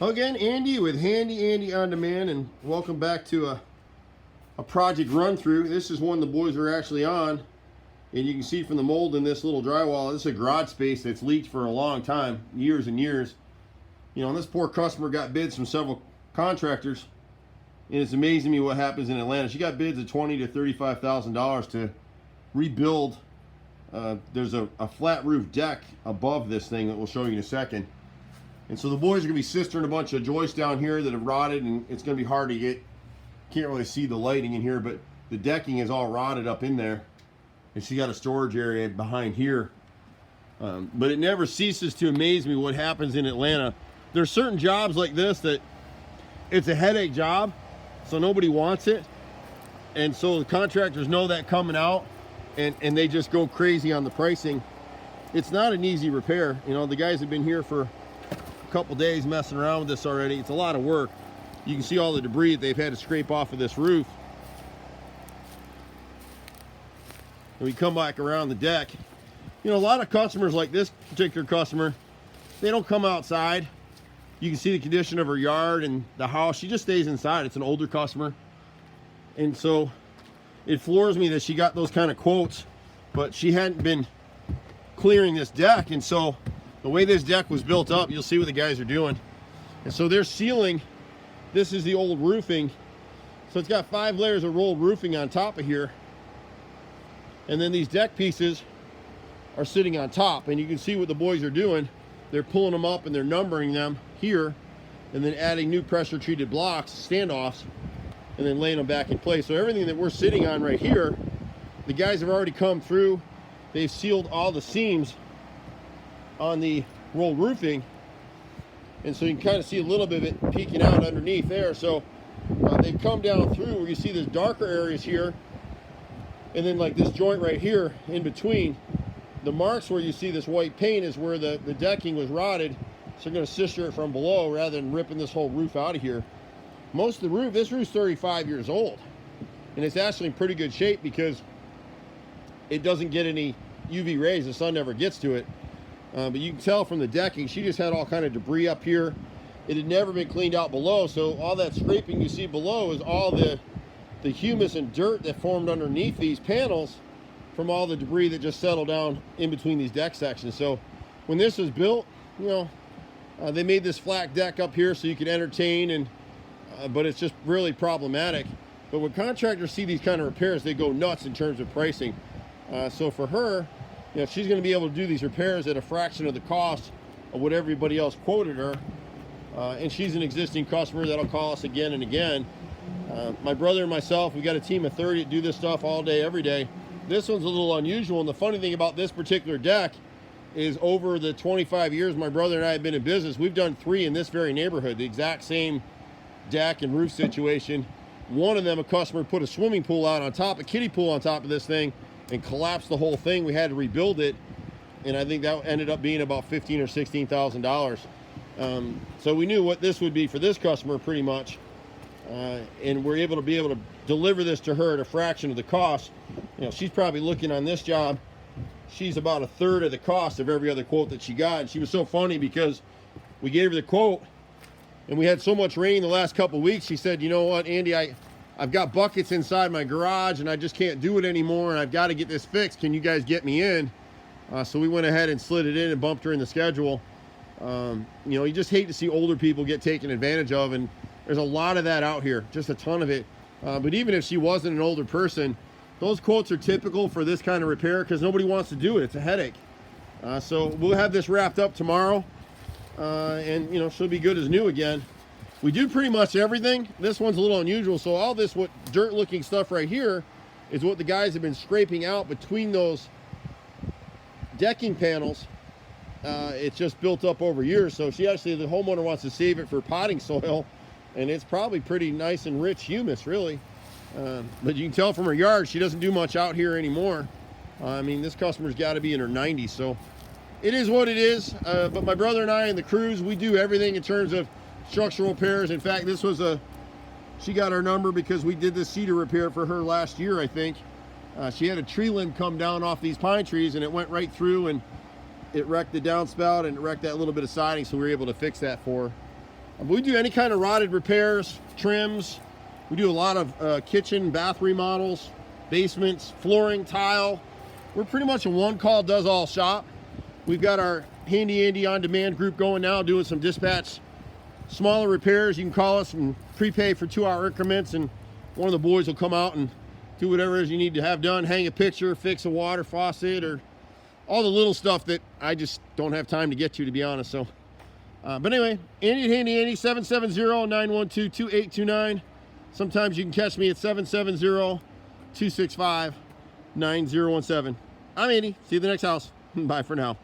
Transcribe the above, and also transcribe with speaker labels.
Speaker 1: Again, Andy with Handy Andy On Demand, and welcome back to a project run through. This is one the boys are actually on, and you can see from the mold in this little drywall, this is a garage space that's leaked for a long time, years and years. You know, and this poor customer got bids from several contractors, and it's amazing to me what happens in Atlanta. She got bids of $20,000 to $35,000 to rebuild. There's a flat roof deck above this thing that we'll show you in a second. And so the boys are going to be sistering a bunch of joists down here that have rotted, and it's going to be hard to get, can't really see the lighting in here, but the decking is all rotted up in there. And she got a storage area behind here. But it never ceases to amaze me what happens in Atlanta. There's certain jobs like this that it's a headache job, so nobody wants it. And so the contractors know that coming out, and they just go crazy on the pricing. It's not an easy repair. You know, the guys have been here for couple days messing around with this already. It's a lot of work. You can see all the debris that they've had to scrape off of this roof. When we come back around the deck, you know, a lot of customers like this particular customer, they don't come outside. You can see the condition of her yard and the house. She just stays inside. It's an older customer, and so it floors me that she got those kind of quotes, but she hadn't been clearing this deck. And so the way this deck was built up, you'll see what the guys are doing. And so they're sealing. This is the old roofing. So it's got 5 layers of rolled roofing on top of here. And then these deck pieces are sitting on top. And you can see what the boys are doing. They're pulling them up and they're numbering them here, and then adding new pressure treated blocks, standoffs, and then laying them back in place. So everything that we're sitting on right here, the guys have already come through. They've sealed all the seams on the rolled roofing, and so you can kind of see a little bit of it peeking out underneath there. So they've come down through where you see there's darker areas here, and then like this joint right here in between the marks where you see this white paint is where the decking was rotted. So they're going to scissor it from below rather than ripping this whole roof out of here. Most of the roof, this roof's 35 years old, and it's actually in pretty good shape because it doesn't get any UV rays. The sun never gets to it. But you can tell from the decking, she just had all kind of debris up here. It had never been cleaned out below, so all that scraping you see below is all the humus and dirt that formed underneath these panels from all the debris that just settled down in between these deck sections. So when this was built, you know, they made this flat deck up here so you could entertain, and but it's just really problematic. But when contractors see these kind of repairs, they go nuts in terms of pricing. So for her, you know, she's going to be able to do these repairs at a fraction of the cost of what everybody else quoted her. And she's an existing customer that'll call us again and again. My brother and myself, we got a team of 30 that do this stuff all day, every day. This one's a little unusual. And the funny thing about this particular deck is over the 25 years my brother and I have been in business, we've done 3 in this very neighborhood, the exact same deck and roof situation. One of them, a customer put a swimming pool out on top, a kiddie pool on top of this thing, and collapsed the whole thing. We had to rebuild it, and I think that ended up being about $15,000 or $16,000. So we knew what this would be for this customer pretty much, and we're able to deliver this to her at a fraction of the cost. You know, she's probably looking on this job, she's about 1/3 of the cost of every other quote that she got. And she was so funny because we gave her the quote, and we had so much rain the last couple of weeks. She said, "You know what, Andy, I've got buckets inside my garage and I just can't do it anymore, and I've got to get this fixed. Can you guys get me in?" So we went ahead and slid it in and bumped her in the schedule. You know, you just hate to see older people get taken advantage of, and there's a lot of that out here, just a ton of it. But even if she wasn't an older person, those quotes are typical for this kind of repair because nobody wants to do it. It's a headache. So we'll have this wrapped up tomorrow, and you know, she'll be good as new again. We do pretty much everything. This one's a little unusual. So all this dirt looking stuff right here is what the guys have been scraping out between those decking panels. It's just built up over years. So the homeowner wants to save it for potting soil, and it's probably pretty nice and rich humus, really. But you can tell from her yard, she doesn't do much out here anymore. I mean, this customer's got to be in her 90s. So it is what it is. But my brother and I and the crews, we do everything in terms of structural repairs. In fact, she got our number because we did this cedar repair for her last year, I think. She had a tree limb come down off these pine trees, and it went right through, and it wrecked the downspout and it wrecked that little bit of siding, so we were able to fix that for her. We do any kind of rotted repairs, trims. We do a lot of kitchen, bath remodels, basements, flooring, tile. We're pretty much a one-call, does-all shop. We've got our Handy Andy on-demand group going now, doing some dispatch, smaller repairs. You can call us and prepay for 2-hour increments, and one of the boys will come out and do whatever it is you need to have done, hang a picture, fix a water faucet, or all the little stuff that I just don't have time to get to be honest. So, but anyway, Andy at Handy Andy, 770-912-2829. Sometimes you can catch me at 770-265-9017. I'm Andy. See you at the next house. Bye for now.